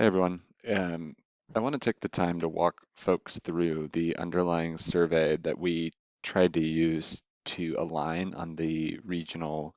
Hey everyone. I want to take the time to walk folks through the underlying survey that we tried to use to align on the regional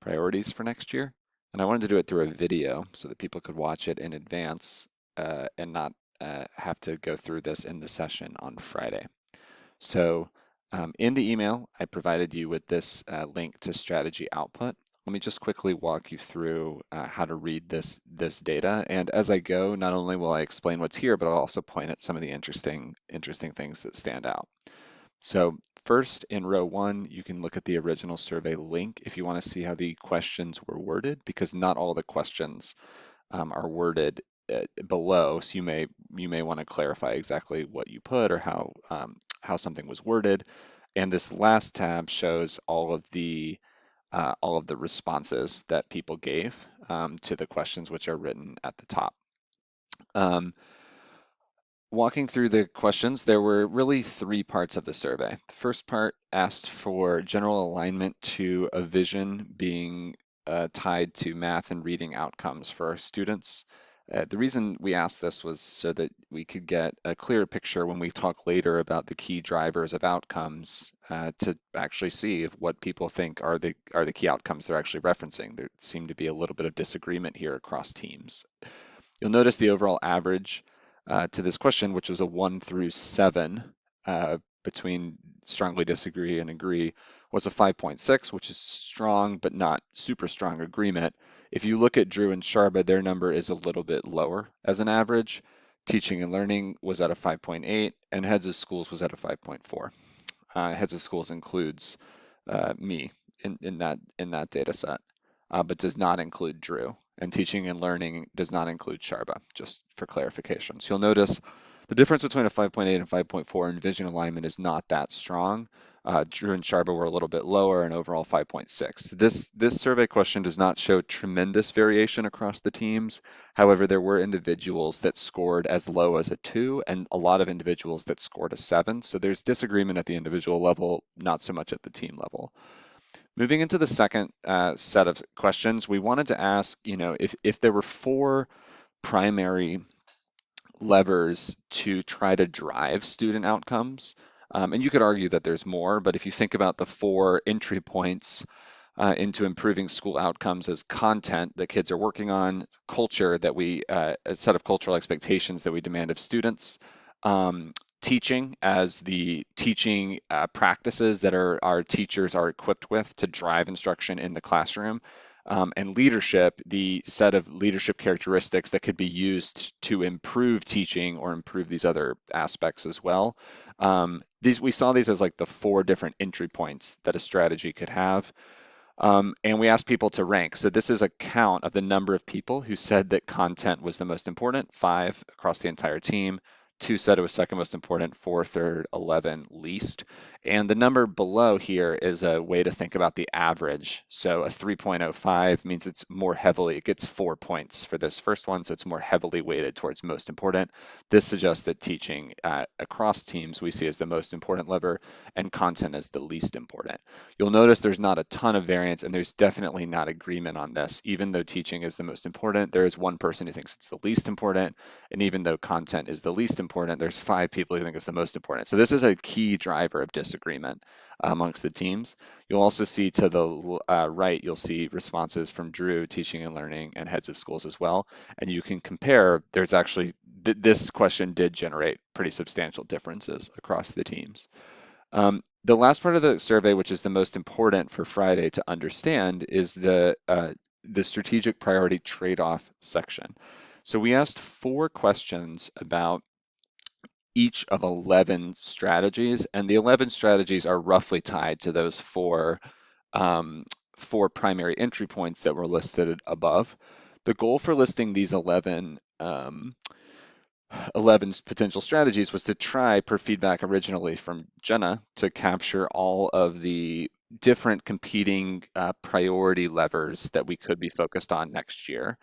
priorities for next year. And I wanted to do it through a video so that people could watch it in advance and not have to go through this in the session on Friday. So in the email, I provided you with this link to strategy output. Let me just quickly walk you through how to read this data. And as I go, not only will I explain what's here, but I'll also point at some of the interesting things that stand out. So first, in row one, you can look at the original survey link if you want to see how the questions were worded, because not all the questions are worded below. So you may want to clarify exactly what you put or how something was worded. And this last tab shows all of the responses that people gave to the questions which are written at the top. Um, Walking through the questions, there were really three parts of the survey. The first part asked for general alignment to a vision being tied to math and reading outcomes for our students. The reason we asked this was so that we could get a clearer picture when we talk later about the key drivers of outcomes to actually see if what people think are the key outcomes they're actually referencing. There seemed to be a little bit of disagreement here across teams. You'll notice the overall average to this question, which was a 1 through 7 between strongly disagree and agree, was a 5.6, which is strong but not super strong agreement. If you look at Drew and Sharba, their number is a little bit lower as an average. Teaching and learning was at a 5.8, and heads of schools was at a 5.4. Heads of schools includes me in that data set, but does not include Drew. And teaching and learning does not include Sharba, just for clarification. So you'll notice the difference between a 5.8 and 5.4 in vision alignment is not that strong. Drew and Sharba were a little bit lower and overall 5.6. This survey question does not show tremendous variation across the teams. However, there were individuals that scored as low as a 2 and a lot of individuals that scored a 7. So there's disagreement at the individual level, not so much at the team level. Moving into the second set of questions, we wanted to ask, if there were four primary levers to try to drive student outcomes, and you could argue that there's more, but if you think about the four entry points into improving school outcomes as content that kids are working on, culture that a set of cultural expectations that we demand of students, teaching as the teaching practices that our teachers are equipped with to drive instruction in the classroom, and leadership, the set of leadership characteristics that could be used to improve teaching or improve these other aspects as well. We saw these as like the four different entry points that a strategy could have. And we asked people to rank. So this is a count of the number of people who said that content was the most important, 5 across the entire team. 2 said it was second most important, 4 third, 11 least. And the number below here is a way to think about the average. So a 3.05 means it gets 4 points for this first one, so it's more heavily weighted towards most important. This suggests that teaching across teams we see as the most important lever and content as the least important. You'll notice there's not a ton of variance, and there's definitely not agreement on this. Even though teaching is the most important, there is one person who thinks it's the least important, and even though content is the least important, there's 5 people who think it's the most important. So this is a key driver of disagreement amongst the teams. You'll also see to the right, you'll see responses from Drew, teaching and learning, and heads of schools as well. And you can compare, there's actually, this question did generate pretty substantial differences across the teams. The last part of the survey, which is the most important for Friday to understand, is the strategic priority trade-off section. So we asked 4 questions about each of 11 strategies, and the 11 strategies are roughly tied to those four primary entry points that were listed above. The goal for listing these 11 potential strategies was to try, per feedback originally from Jenna, to capture all of the different competing priority levers that we could be focused on next year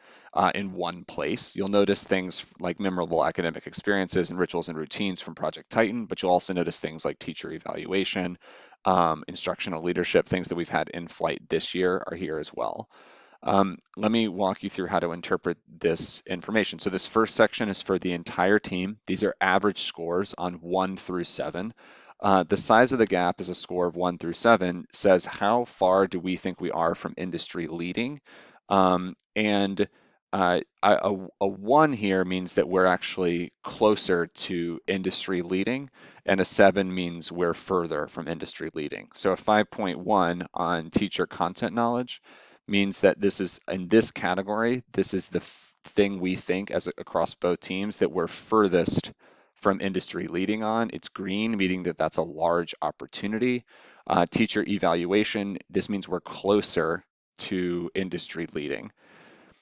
in one place. You'll notice things like memorable academic experiences and rituals and routines from Project Titan, but you'll also notice things like teacher evaluation, instructional leadership, things that we've had in flight this year are here as well. Let me walk you through how to interpret this information. So this first section is for the entire team. These are average scores on 1 through 7. The size of the gap is a score of 1 through 7, says how far do we think we are from industry leading. And a 1 here means that we're actually closer to industry leading, and a 7 means we're further from industry leading. So a 5.1 on teacher content knowledge means that this is in this category, this is the thing we think as across both teams that we're furthest from industry leading on. It's green, meaning that that's a large opportunity. Teacher evaluation, this means we're closer to industry leading.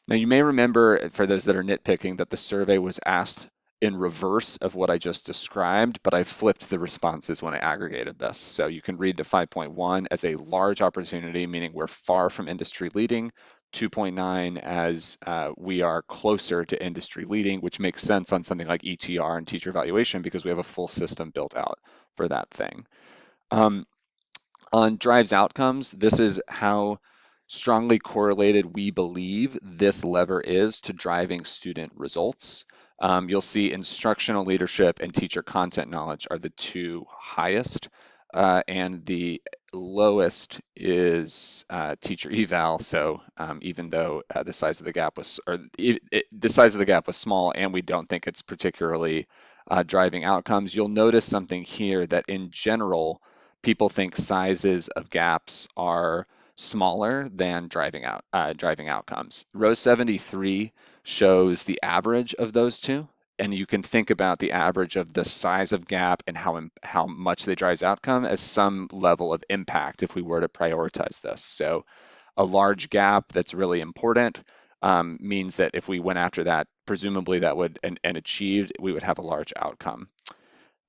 Now, you may remember, for those that are nitpicking, that the survey was asked in reverse of what I just described, but I flipped the responses when I aggregated this. So you can read to 5.1 as a large opportunity, meaning we're far from industry leading, 2.9 as we are closer to industry leading, which makes sense on something like ETR and teacher evaluation because we have a full system built out for that thing. On drives outcomes, this is how strongly correlated we believe this lever is to driving student results. You'll see instructional leadership and teacher content knowledge are the two highest, and the lowest is teacher eval. So even though the size of the gap was, or the size of the gap was small, and we don't think it's particularly driving outcomes, you'll notice something here that in general, people think sizes of gaps are smaller than driving outcomes. Row 73 shows the average of those two, and you can think about the average of the size of gap and how much they drives outcome as some level of impact if we were to prioritize this. So a large gap that's really important means that if we went after that, presumably that would and achieved, we would have a large outcome,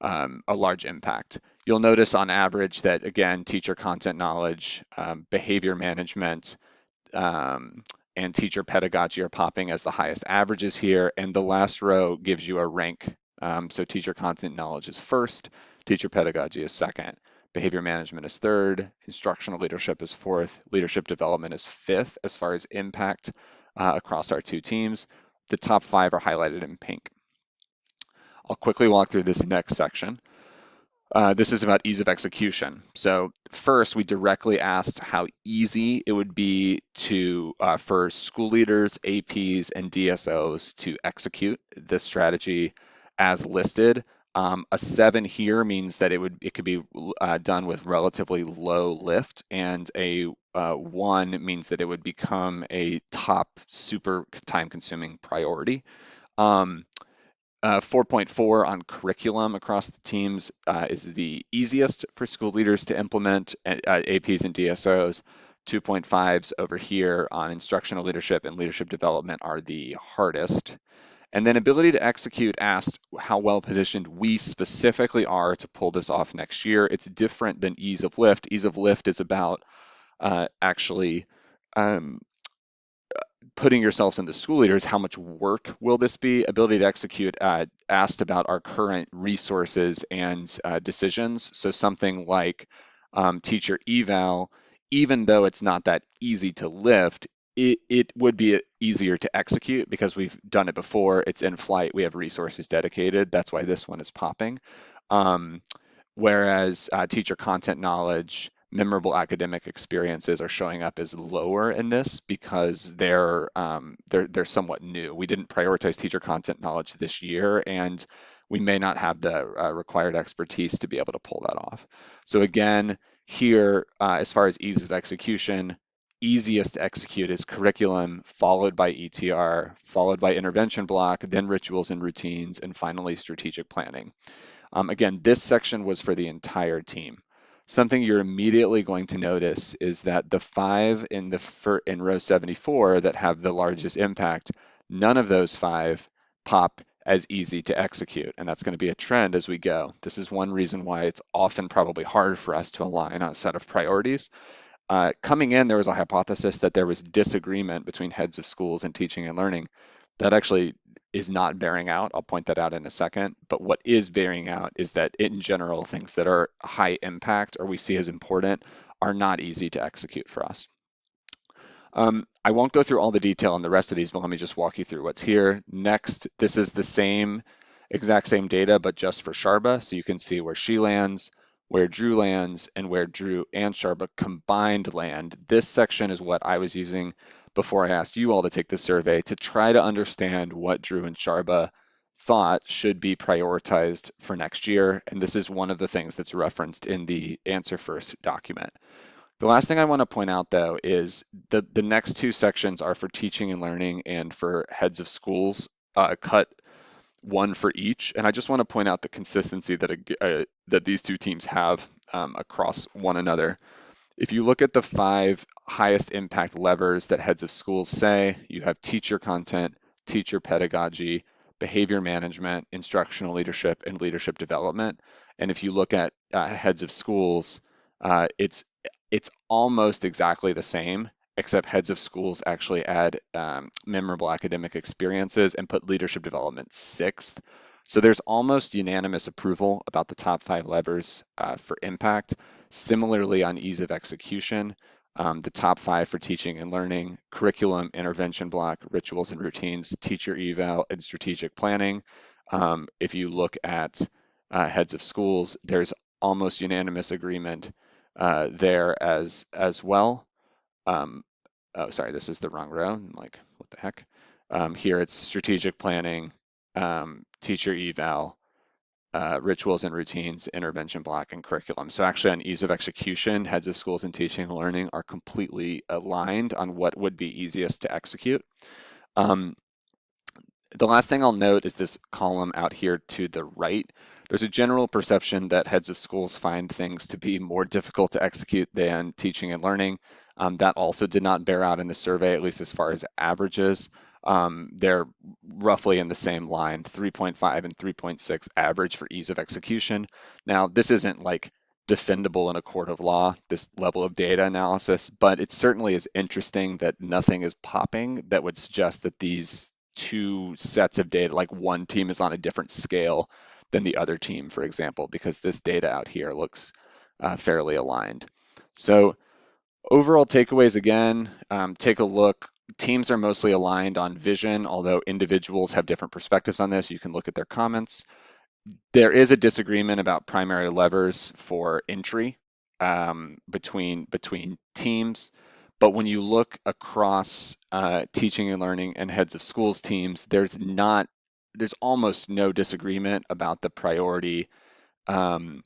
a large impact. You'll notice on average that, again, teacher content knowledge, behavior management, and teacher pedagogy are popping as the highest averages here. And the last row gives you a rank. So teacher content knowledge is first, teacher pedagogy is second, behavior management is third, instructional leadership is fourth, leadership development is fifth as far as impact across our two teams. The top 5 are highlighted in pink. I'll quickly walk through this next section. This is about ease of execution. So first, we directly asked how easy it would be for school leaders, APs, and DSOs to execute this strategy as listed. A 7 here means that it could be done with relatively low lift, and a 1 means that it would become a top super time-consuming priority. 4.4 on curriculum across the teams is the easiest for school leaders to implement, APs and DSOs. 2.5s over here on instructional leadership and leadership development are the hardest. And then ability to execute asked how well positioned we specifically are to pull this off next year. It's different than ease of lift. Ease of lift is about actually um, putting yourselves in the school leaders, how much work will this be? Ability to execute asked about our current resources and decisions. So something like teacher eval, even though it's not that easy to lift, it would be easier to execute because we've done it before. It's in flight. We have resources dedicated. That's why this one is popping. Um, Whereas teacher content knowledge, memorable academic experiences are showing up as lower in this because they're somewhat new. We didn't prioritize teacher content knowledge this year, and we may not have the required expertise to be able to pull that off. So again, here, as far as ease of execution, easiest to execute is curriculum, followed by ETR, followed by intervention block, then rituals and routines, and finally strategic planning. Again, this section was for the entire team. Something you're immediately going to notice is that the 5 in row 74 that have the largest impact, none of those 5 pop as easy to execute, and that's going to be a trend as we go. This is one reason why it's often probably hard for us to align on a set of priorities. Coming in, there was a hypothesis that there was disagreement between heads of schools and teaching and learning. That actually is not bearing out. I'll point that out in a second. But what is bearing out is that in general, things that are high impact or we see as important are not easy to execute for us. I won't go through all the detail on the rest of these, but let me just walk you through what's here. Next, this is the same, exact same data, but just for Sharba. So you can see where she lands, where Drew lands, and where Drew and Sharba combined land. This section is what I was using before I asked you all to take the survey to try to understand what Drew and Sharba thought should be prioritized for next year. And this is one of the things that's referenced in the Answer First document. The last thing I want to point out, though, is the next two sections are for teaching and learning and for heads of schools, cut one for each. And I just want to point out the consistency that these two teams have across one another. If you look at the five highest impact levers that heads of schools say, you have teacher content, teacher pedagogy, behavior management, instructional leadership, and leadership development. And if you look at heads of schools, it's almost exactly the same, except heads of schools actually add memorable academic experiences and put leadership development sixth. So there's almost unanimous approval about the top five levers for impact. Similarly, on ease of execution, the top five for teaching and learning, curriculum, intervention block, rituals and routines, teacher eval, and strategic planning. If you look at heads of schools, there's almost unanimous agreement there as well. Um, oh, sorry, this is the wrong row. I'm like, what the heck? Here it's strategic planning, teacher eval, rituals and routines, intervention block, and curriculum. So actually on ease of execution, heads of schools and teaching and learning are completely aligned on what would be easiest to execute. Um, the last thing I'll note is this column out here to the right. There's a general perception that heads of schools find things to be more difficult to execute than teaching and learning. That also did not bear out in the survey, at least as far as averages. They're roughly in the same line, 3.5 and 3.6 average for ease of execution. Now, this isn't like defendable in a court of law, this level of data analysis, but it certainly is interesting that nothing is popping that would suggest that these two sets of data, like one team is on a different scale than the other team, for example, because this data out here looks fairly aligned. So overall takeaways again, take a look. Teams are mostly aligned on vision, although individuals have different perspectives on this. You can look at their comments. There is a disagreement about primary levers for entry between teams, but when you look across teaching and learning and heads of schools teams, there's almost no disagreement about the priority, um,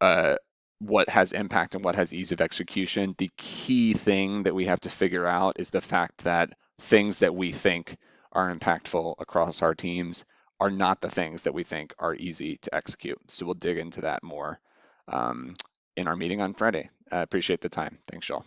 uh, what has impact and what has ease of execution. The key thing that we have to figure out is the fact that things that we think are impactful across our teams are not the things that we think are easy to execute. So we'll dig into that more um, in our meeting on Friday. I appreciate the time. Thanks, y'all.